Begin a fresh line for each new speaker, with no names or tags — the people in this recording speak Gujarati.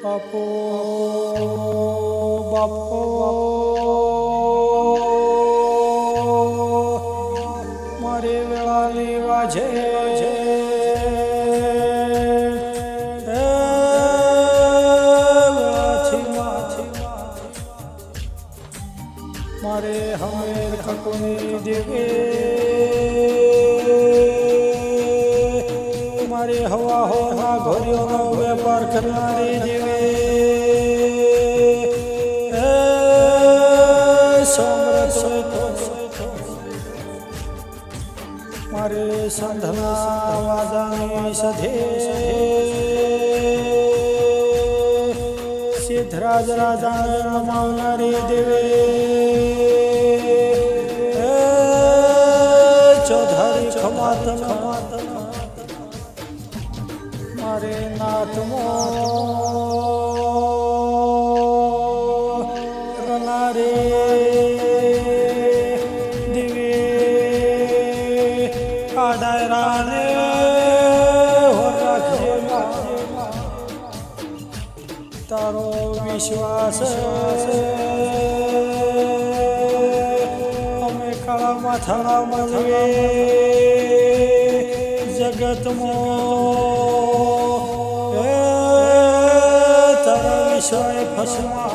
બાપો બાપો મારે વેળા લેવા છે મારે હમેર કકોની દેવે મારે હવા હોના ઘોડીઓનો વેપાર કરનારી દેવે મારે સંધના વાદાની સધે સિદ્ધરાજ રાજાને નમાવનારી દેવે ચૌધારી ખમાત ખમાત મારે નાથમો રનારે દિવે આ ડાયરાને તારો વિશ્વાસ અમે કાળા માથા મજવે જગતમાં તારા વિષય ફસવા